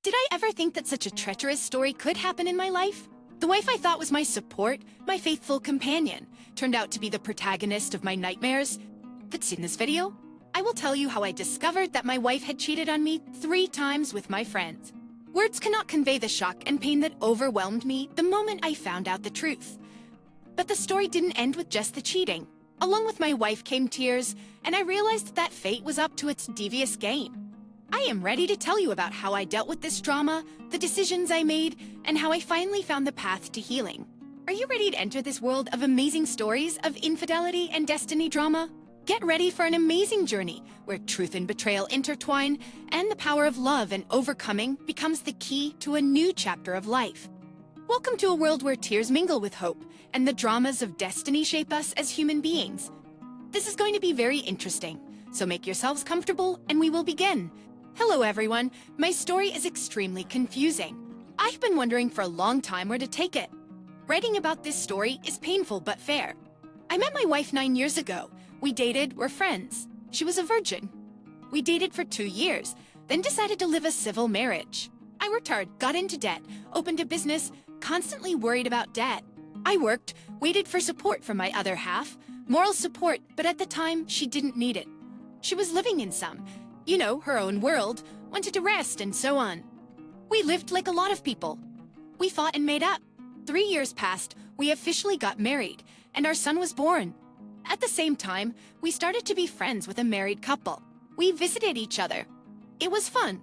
Did I ever think that such a treacherous story could happen in my life? The wife I thought was my support, my faithful companion, turned out to be the protagonist of my nightmares. That's in this video. I will tell you how I discovered that my wife had cheated on me 3 times with my friends. Words cannot convey the shock and pain that overwhelmed me the moment I found out the truth. But the story didn't end with just the cheating. Along with my wife came tears, and I realized that fate was up to its devious game. I am ready to tell you about how I dealt with this drama, the decisions I made, and how I finally found the path to healing. Are you ready to enter this world of amazing stories of infidelity and destiny drama? Get ready for an amazing journey where truth and betrayal intertwine, and the power of love and overcoming becomes the key to a new chapter of life. Welcome to a world where tears mingle with hope, and the dramas of destiny shape us as human beings. This is going to be very interesting, so make yourselves comfortable and we will begin. Hello everyone, my story is extremely confusing. I've been wondering for a long time where to take it. Writing about this story is painful but fair. I met my wife 9 years ago. We dated, were friends. She was a virgin. We dated for 2 years, then decided to live a civil marriage. I worked hard, got into debt, opened a business, constantly worried about debt. I worked, waited for support from my other half, moral support, but at the time, she didn't need it. She was living in some, her own world, wanted to rest and so on. We lived like a lot of people. We fought and made up. 3 years passed, we officially got married, and our son was born. At the same time, we started to be friends with a married couple. We visited each other. It was fun.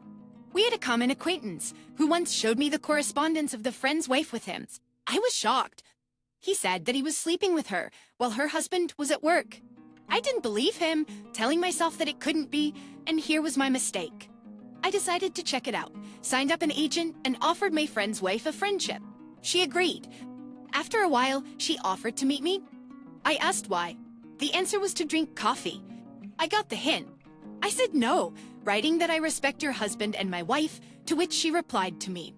We had a common acquaintance who once showed me the correspondence of the friend's wife with him. I was shocked. He said that he was sleeping with her while her husband was at work. I didn't believe him, telling myself that it couldn't be, and here was my mistake. I decided to check it out, signed up an agent, and offered my friend's wife a friendship. She agreed. After a while, she offered to meet me. I asked why. The answer was to drink coffee. I got the hint. I said no, writing that I respect your husband and my wife, to which she replied to me.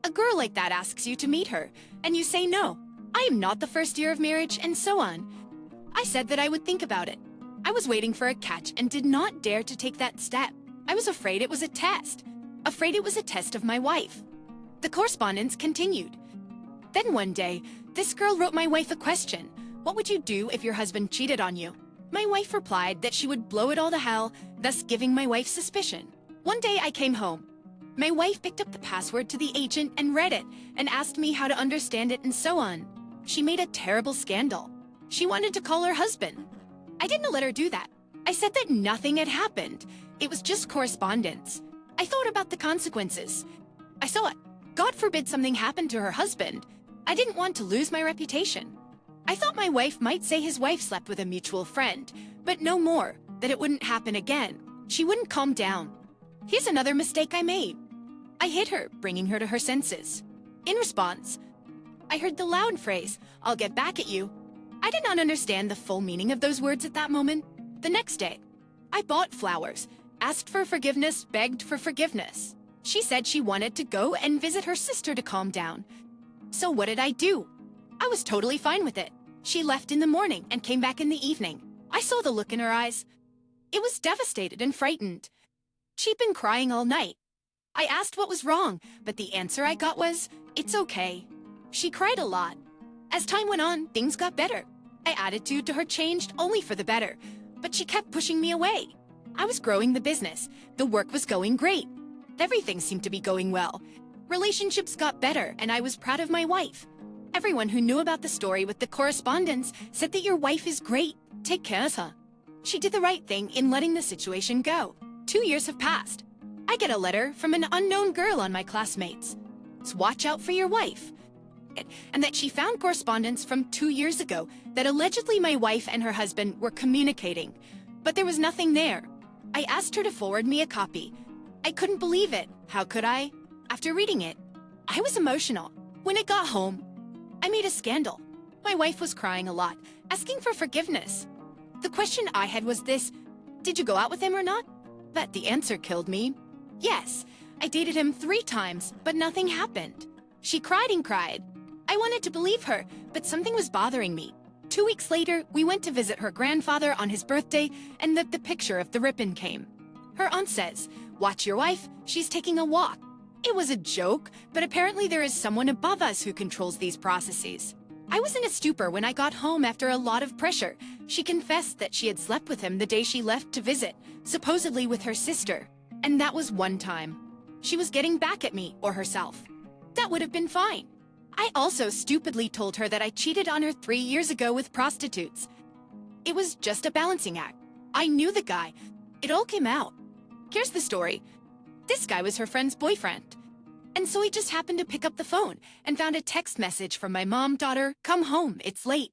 A girl like that asks you to meet her, and you say no. I am not the first year of marriage, and so on. I said that I would think about it. I was waiting for a catch and did not dare to take that step. I was afraid it was a test. Afraid it was a test of my wife. The correspondence continued. Then one day, this girl wrote my wife a question. What would you do if your husband cheated on you? My wife replied that she would blow it all to hell, thus giving my wife suspicion. One day I came home. My wife picked up the password to the agent and read it and asked me how to understand it and so on. She made a terrible scandal. She wanted to call her husband. I didn't let her do that. I said that nothing had happened. It was just correspondence. I thought about the consequences. I saw it. God forbid something happened to her husband. I didn't want to lose my reputation. I thought my wife might say his wife slept with a mutual friend, but no more, that it wouldn't happen again. She wouldn't calm down. Here's another mistake I made. I hit her, bringing her to her senses. In response, I heard the loud phrase, "I'll get back at you." I did not understand the full meaning of those words at that moment. The next day, I bought flowers, asked for forgiveness, begged for forgiveness. She said she wanted to go and visit her sister to calm down. So what did I do? I was totally fine with it. She left in the morning and came back in the evening. I saw the look in her eyes. It was devastated and frightened. She'd been crying all night. I asked what was wrong, but the answer I got was, "It's okay." She cried a lot. As time went on, things got better. My attitude to her changed only for the better, but she kept pushing me away. I was growing the business. The work was going great. Everything seemed to be going well. Relationships got better, and I was proud of my wife. Everyone who knew about the story with the correspondence said that your wife is great. Take care of her. She did the right thing in letting the situation go. 2 years have passed. I get a letter from an unknown girl on my classmates. So watch out for your wife. And that she found correspondence from 2 years ago that allegedly my wife and her husband were communicating, but there was nothing there. I asked her to forward me a copy. I couldn't believe it. How could I? After reading it, I was emotional. When I got home, I made a scandal. My wife was crying a lot, asking for forgiveness. The question I had was this: did you go out with him or not? But the answer killed me. Yes, I dated him 3 times, but nothing happened. She cried and cried. I wanted to believe her, but something was bothering me. 2 weeks later, we went to visit her grandfather on his birthday, and the picture of the ribbon came. Her aunt says, "Watch your wife, she's taking a walk." It was a joke, but apparently there is someone above us who controls these processes. I was in a stupor when I got home after a lot of pressure. She confessed that she had slept with him the day she left to visit, supposedly with her sister. And that was one time. She was getting back at me or herself. That would have been fine. I also stupidly told her that I cheated on her 3 years ago with prostitutes. It was just a balancing act. I knew the guy. It all came out. Here's the story. This guy was her friend's boyfriend. And so he just happened to pick up the phone and found a text message from my mom, daughter, come home, it's late.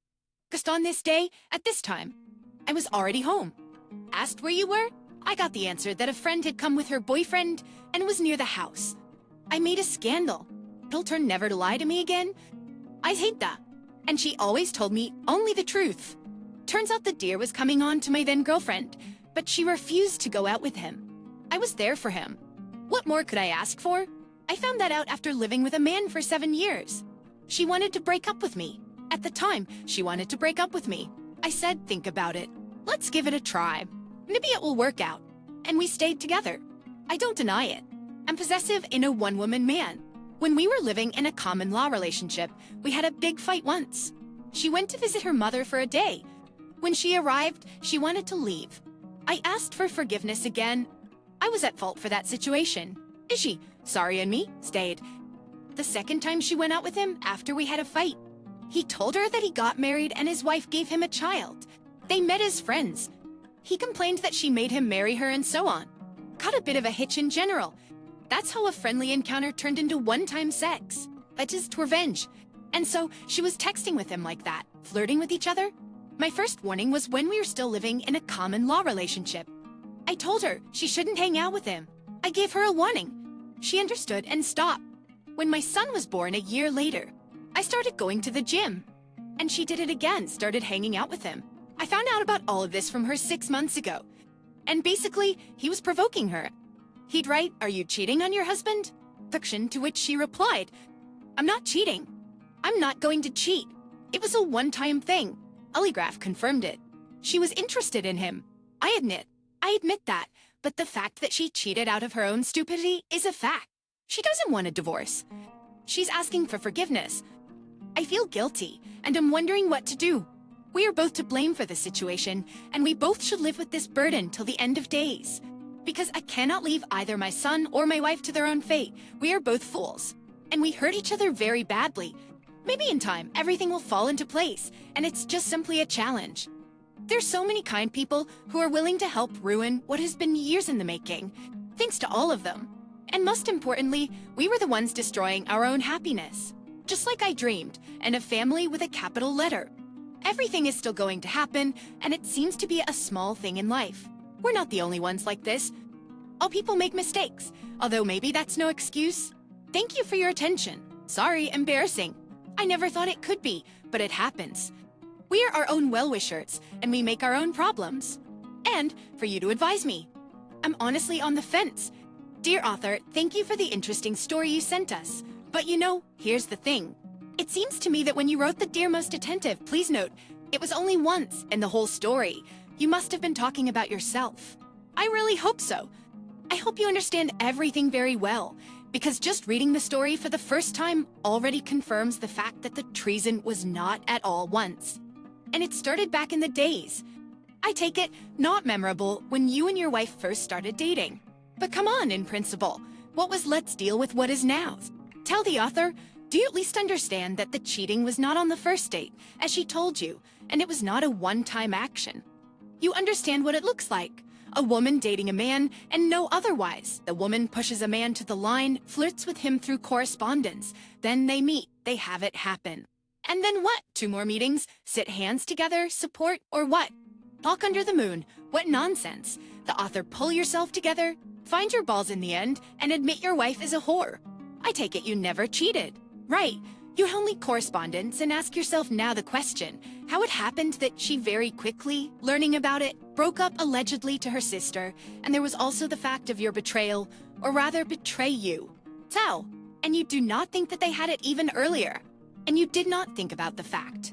Just on this day, at this time. I was already home. Asked where you were? I got the answer that a friend had come with her boyfriend and was near the house. I made a scandal. Told her never to lie to me again. I hate that. And she always told me only the truth. Turns out the dear was coming on to my then girlfriend, but she refused to go out with him. I was there for him. What more could I ask for? I found that out after living with a man for 7 years. She wanted to break up with me. At the time, she wanted to break up with me. I said, think about it. Let's give it a try. Maybe it will work out. And we stayed together. I don't deny it. I'm possessive in a one-woman man. When we were living in a common law relationship, we had a big fight once. She went to visit her mother for a day. When she arrived, she wanted to leave. I asked for forgiveness again. I was at fault for that situation. Is she? Sorry, and me stayed. The second time she went out with him after we had a fight. He told her that he got married and his wife gave him a child. They met as friends. He complained that she made him marry her and so on. Got a bit of a hitch in general. That's how a friendly encounter turned into one-time sex. Just revenge. And so she was texting with him like that, flirting with each other. My first warning was when we were still living in a common law relationship. I told her she shouldn't hang out with him. I gave her a warning. She understood and stopped. When my son was born a year later, I started going to the gym. And she did it again, started hanging out with him. I found out about all of this from her 6 months ago. And basically, he was provoking her. He'd write, "Are you cheating on your husband?" Fiction, to which she replied, "I'm not cheating. I'm not going to cheat. It was a one-time thing." Polygraph confirmed it. She was interested in him. I admit that. But the fact that she cheated out of her own stupidity is a fact. She doesn't want a divorce. She's asking for forgiveness. I feel guilty, and I'm wondering what to do. We are both to blame for the situation, and we both should live with this burden till the end of days. Because I cannot leave either my son or my wife to their own fate. We are both fools, and we hurt each other very badly. Maybe in time, everything will fall into place, and it's just simply a challenge. There's so many kind people who are willing to help ruin what has been years in the making. Thanks to all of them. And most importantly, we were the ones destroying our own happiness. Just like I dreamed, and a family with a capital letter. Everything is still going to happen, and it seems to be a small thing in life. We're not the only ones like this. All people make mistakes, although maybe that's no excuse. Thank you for your attention. Sorry, embarrassing. I never thought it could be, but it happens. We are our own well-wishers, and we make our own problems. And for you to advise me. I'm honestly on the fence. Dear author, thank you for the interesting story you sent us. But you know, here's the thing. It seems to me that when you wrote the Dear Most Attentive, please note, it was only once in the whole story. You must have been talking about yourself. I really hope so. I hope you understand everything very well, because just reading the story for the first time already confirms the fact that the treason was not at all once. And it started back in the days. I take it not memorable when you and your wife first started dating. But come on, in principle, what was let's deal with what is now? Tell the author, do you at least understand that the cheating was not on the first date, as she told you, and it was not a one-time action? You understand what it looks like. A woman dating a man and no otherwise. The woman pushes a man to the line, flirts with him through correspondence. Then they meet, they have it happen. And then what? 2 more meetings? Sit hands together, support, or what? Talk under the moon. What nonsense. The author, pull yourself together, find your balls in the end, and admit your wife is a whore. I take it you never cheated. Right. You only correspondence and ask yourself now the question, how it happened that she very quickly, learning about it, broke up allegedly to her sister, and there was also the fact of your betrayal, or rather betray you. Tell. And you do not think that they had it even earlier. And you did not think about the fact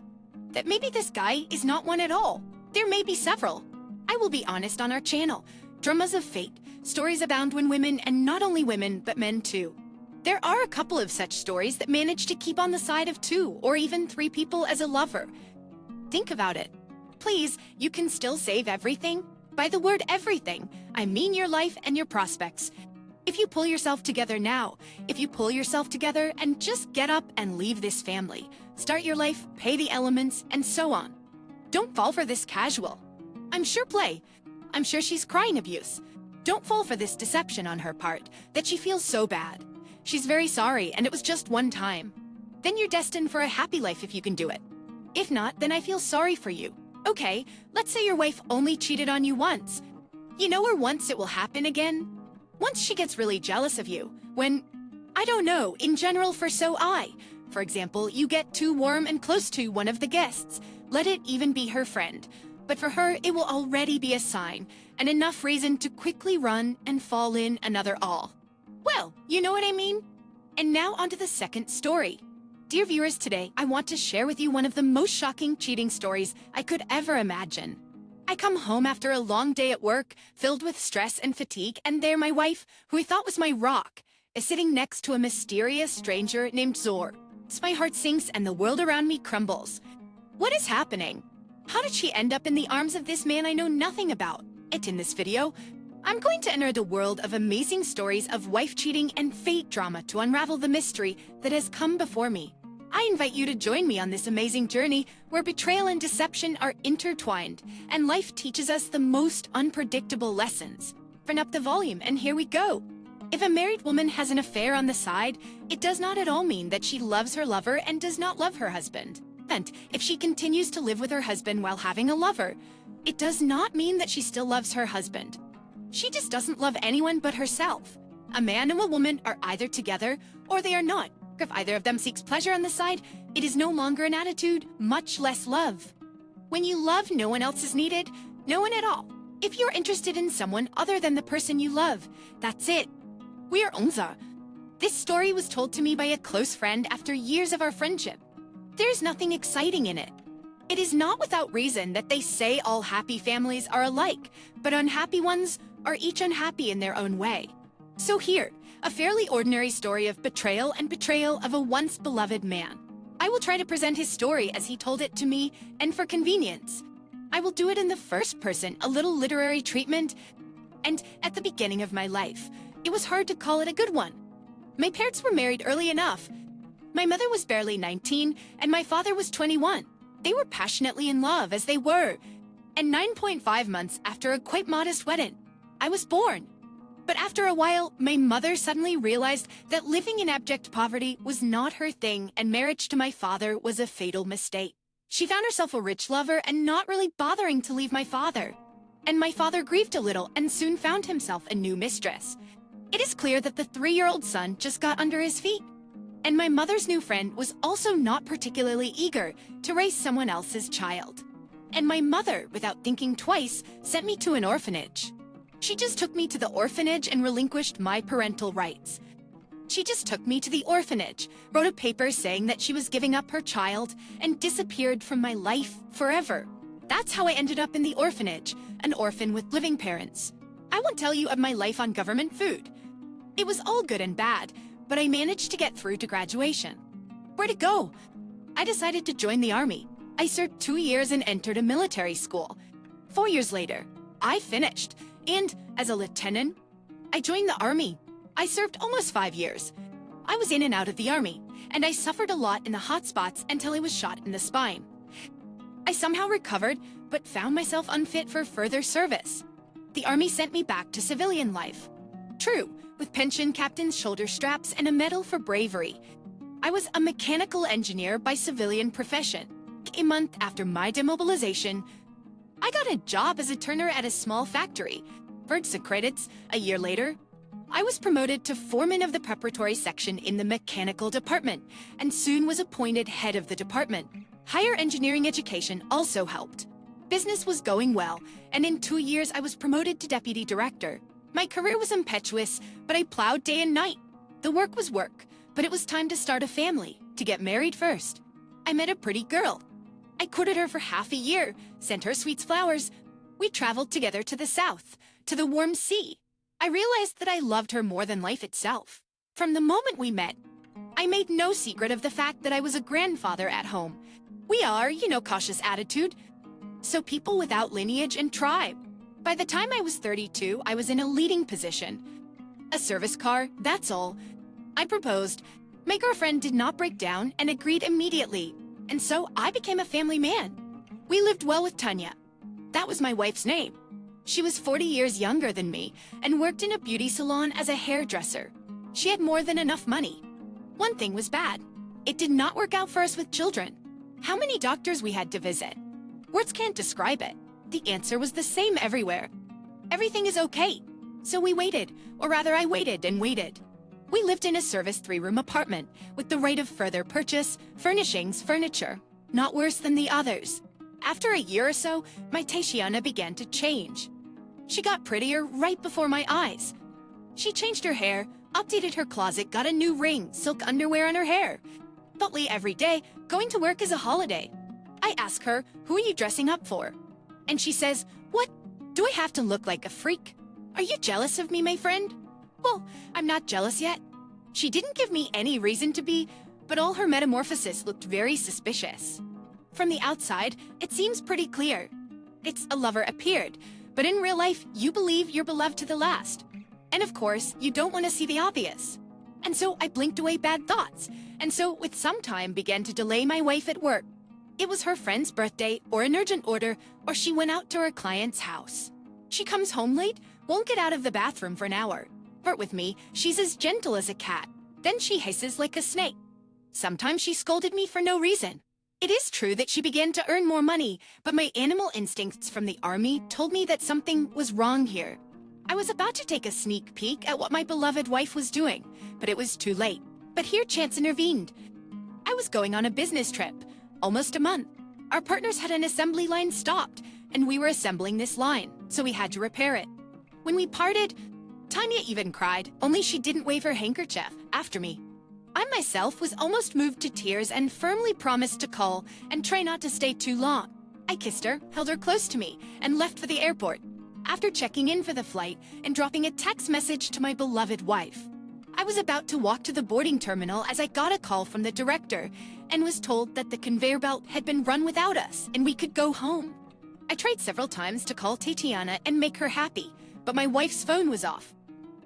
that maybe this guy is not one at all. There may be several. I will be honest on our channel. Dramas of fate. Stories abound when women, and not only women, but men too. There are a couple of such stories that manage to keep on the side of 2 or even 3 people as a lover. Think about it. Please, you can still save everything. By the word everything, I mean your life and your prospects. If you pull yourself together now, if you pull yourself together and just get up and leave this family, start your life, pay the elements, and so on. Don't fall for this casual. I'm sure play. I'm sure she's crying abuse. Don't fall for this deception on her part, that she feels so bad. She's very sorry, and it was just one time. Then you're destined for a happy life if you can do it. If not, then I feel sorry for you. Okay, let's say your wife only cheated on you once. You know, or once it will happen again? Once she gets really jealous of you, when, I don't know, in general for For example, you get too warm and close to one of the guests. Let it even be her friend. But for her, it will already be a sign, and enough reason to quickly run and fall in another all. Well, you know what I mean? And now onto the second story. Dear viewers, today I want to share with you one of the most shocking cheating stories I could ever imagine. I come home after a long day at work, filled with stress and fatigue, and there my wife, who I thought was my rock, is sitting next to a mysterious stranger named Zor. My heart sinks and the world around me crumbles. What is happening? How did she end up in the arms of this man I know nothing about? And in this video, I'm going to enter the world of amazing stories of wife cheating and fate drama to unravel the mystery that has come before me. I invite you to join me on this amazing journey where betrayal and deception are intertwined, and life teaches us the most unpredictable lessons. Turn up the volume, and here we go. If a married woman has an affair on the side, it does not at all mean that she loves her lover and does not love her husband. And if she continues to live with her husband while having a lover, it does not mean that she still loves her husband. She just doesn't love anyone but herself. A man and a woman are either together or they are not. If either of them seeks pleasure on the side, it is no longer an attitude, much less love. When you love, no one else is needed, no one at all. If you're interested in someone other than the person you love, that's it. We are Onza. This story was told to me by a close friend after years of our friendship. There's nothing exciting in it. It is not without reason that they say all happy families are alike, but unhappy ones are each unhappy in their own way. So here, a fairly ordinary story of betrayal and betrayal of a once beloved man. I will try to present his story as he told it to me, and for convenience, I will do it in the first person, a little literary treatment, and at the beginning of my life, it was hard to call it a good one. My parents were married early enough. My mother was barely 19, and my father was 21. They were passionately in love, as they were, and 9.5 months after a quite modest wedding, I was born. But after a while, my mother suddenly realized that living in abject poverty was not her thing, and marriage to my father was a fatal mistake. She found herself a rich lover and not really bothering to leave my father. And my father grieved a little and soon found himself a new mistress. It is clear that the 3-year-old son just got under his feet. And my mother's new friend was also not particularly eager to raise someone else's child. And my mother, without thinking twice, sent me to an orphanage. She just took me to the orphanage and relinquished my parental rights. She just took me to the orphanage, wrote a paper saying that she was giving up her child, and disappeared from my life forever. That's how I ended up in the orphanage, an orphan with living parents. I won't tell you of my life on government food. It was all good and bad, but I managed to get through to graduation. Where to go? I decided to join the army. I served 2 years and entered a military school. 4 years later, I finished. And as a lieutenant, I joined the army. I served almost 5 years. I was in and out of the army, and I suffered a lot in the hot spots until I was shot in the spine. I somehow recovered, but found myself unfit for further service. The army sent me back to civilian life. True, with pension, captain's shoulder straps, and a medal for bravery. I was a mechanical engineer by civilian profession. A month after my demobilization, I got a job as a turner at a small factory. For some credits, a year later, I was promoted to foreman of the preparatory section in the mechanical department, and soon was appointed head of the department. Higher engineering education also helped. Business was going well, and in 2 years I was promoted to deputy director. My career was impetuous, but I plowed day and night. The work was work, but it was time to start a family, to get married first. I met a pretty girl. I courted her for half a year, sent her sweets, flowers. We traveled together to the south, to the warm sea. I realized that I loved her more than life itself. From the moment we met, I made no secret of the fact that I was a grandfather at home. We are, cautious attitude. So people without lineage and tribe. By the time I was 32, I was in a leading position. A service car, that's all. I proposed. My girlfriend did not break down and agreed immediately. And so I became a family man. We lived well with Tanya. That was my wife's name. She was 40 years younger than me and worked in a beauty salon as a hairdresser. She had more than enough money. One thing was bad. It did not work out for us with children. How many doctors we had to visit? Words can't describe it. The answer was the same everywhere. Everything is okay. So we waited, or rather I waited and waited. We lived in a service 3-room apartment with the right of further purchase, furnishings, furniture. Not worse than the others. After a year or so, my Tatiana began to change. She got prettier right before my eyes. She changed her hair, updated her closet, got a new ring, silk underwear on her hair. Felt like every day, going to work is a holiday. I ask her, who are you dressing up for? And she says, what? Do I have to look like a freak? Are you jealous of me, my friend? Well, I'm not jealous yet. She didn't give me any reason to be, but all her metamorphosis looked very suspicious. From the outside, it seems pretty clear. It's a lover appeared, but in real life, you believe you're beloved to the last. And of course, you don't want to see the obvious. And so I blinked away bad thoughts, and so with some time began to delay my wife at work. It was her friend's birthday, or an urgent order, or she went out to her client's house. She comes home late, won't get out of the bathroom for an hour. But with me, she's as gentle as a cat. Then she hisses like a snake. Sometimes she scolded me for no reason. It is true that she began to earn more money, but my animal instincts from the army told me that something was wrong here. I was about to take a sneak peek at what my beloved wife was doing, but it was too late. But here chance intervened. I was going on a business trip, almost a month. Our partners had an assembly line stopped, and we were assembling this line, so we had to repair it. When we parted, Tanya even cried, only she didn't wave her handkerchief after me. I myself was almost moved to tears and firmly promised to call and try not to stay too long. I kissed her, held her close to me, and left for the airport. After checking in for the flight and dropping a text message to my beloved wife. I was about to walk to the boarding terminal as I got a call from the director and was told that the conveyor belt had been run without us and we could go home. I tried several times to call Tatiana and make her happy, but my wife's phone was off.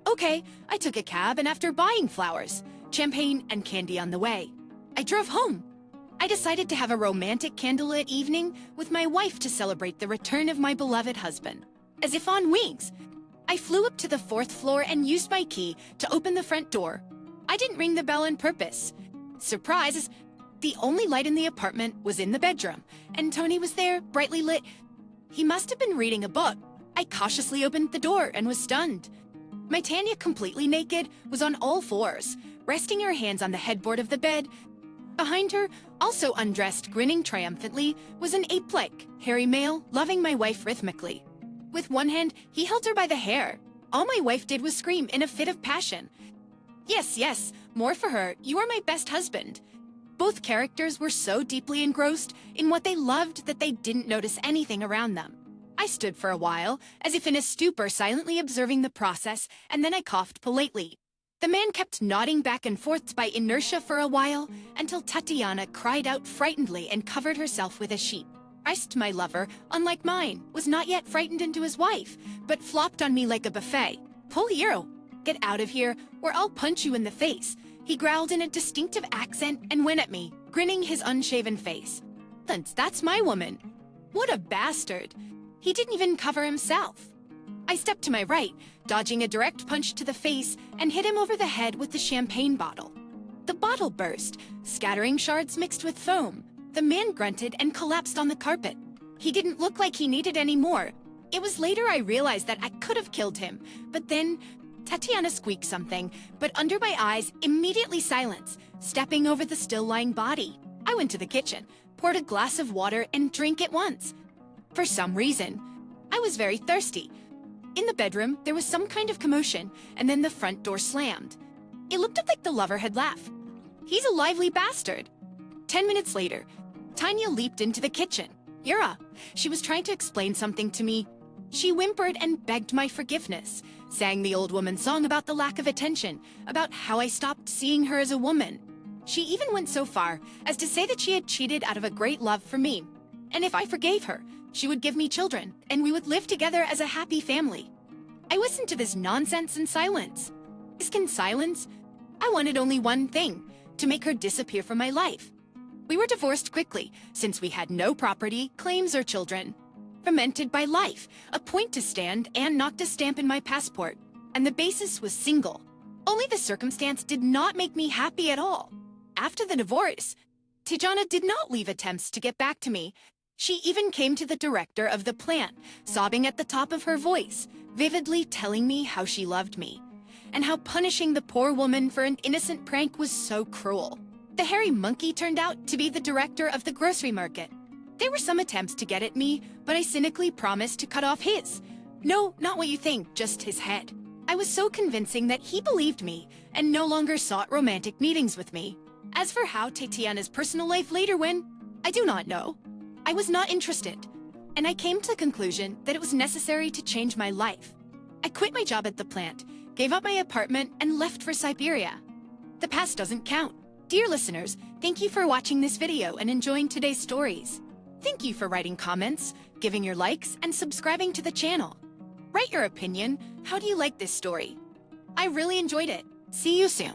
Okay, I took a cab and after buying flowers, champagne and candy on the way, I drove home. I decided to have a romantic candlelit evening with my wife to celebrate the return of my beloved husband. As if on wings, I flew up to the 4th floor and used my key to open the front door. I didn't ring the bell on purpose. Surprise, the only light in the apartment was in the bedroom, and Tony was there, brightly lit. He must have been reading a book. I cautiously opened the door and was stunned. My Tanya, completely naked, was on all fours, resting her hands on the headboard of the bed. Behind her, also undressed, grinning triumphantly, was an ape-like, hairy male, loving my wife rhythmically. With one hand, he held her by the hair. All my wife did was scream in a fit of passion. Yes, yes, more for her, you are my best husband. Both characters were so deeply engrossed in what they loved that they didn't notice anything around them. I stood for a while, as if in a stupor, silently observing the process, and then I coughed politely. The man kept nodding back and forth by inertia for a while, until Tatiana cried out frightenedly and covered herself with a sheet. Christ, my lover, unlike mine, was not yet frightened into his wife, but flopped on me like a buffet. Pull hero, get out of here, or I'll punch you in the face. He growled in a distinctive accent and went at me, grinning his unshaven face. That's my woman. What a bastard. He didn't even cover himself. I stepped to my right, dodging a direct punch to the face, and hit him over the head with the champagne bottle. The bottle burst, scattering shards mixed with foam. The man grunted and collapsed on the carpet. He didn't look like he needed any more. It was later I realized that I could have killed him, but then Tatiana squeaked something, but under my eyes, immediately silence, stepping over the still-lying body. I went to the kitchen, poured a glass of water, and drank at once. For some reason, I was very thirsty. In the bedroom, there was some kind of commotion, and then the front door slammed. It looked like the lover had left. He's a lively bastard. 10 minutes later, Tanya leaped into the kitchen. Yura, she was trying to explain something to me. She whimpered and begged my forgiveness, sang the old woman's song about the lack of attention, about how I stopped seeing her as a woman. She even went so far as to say that she had cheated out of a great love for me, and if I forgave her, she would give me children, and we would live together as a happy family. I listened to this nonsense in silence. In silence, I wanted only one thing, to make her disappear from my life. We were divorced quickly, since we had no property, claims, or children. Fermented by life, a point to stand, and knocked a stamp in my passport, and the basis was single. Only the circumstance did not make me happy at all. After the divorce, Tijana did not leave attempts to get back to me. She even came to the director of the plant, sobbing at the top of her voice, vividly telling me how she loved me, and how punishing the poor woman for an innocent prank was so cruel. The hairy monkey turned out to be the director of the grocery market. There were some attempts to get at me, but I cynically promised to cut off his. No, not what you think, just his head. I was so convincing that he believed me and no longer sought romantic meetings with me. As for how Tatiana's personal life later went, I do not know. I was not interested, and I came to the conclusion that it was necessary to change my life. I quit my job at the plant, gave up my apartment, and left for Siberia. The past doesn't count. Dear listeners, thank you for watching this video and enjoying today's stories. Thank you for writing comments, giving your likes, and subscribing to the channel. Write your opinion. How do you like this story? I really enjoyed it. See you soon.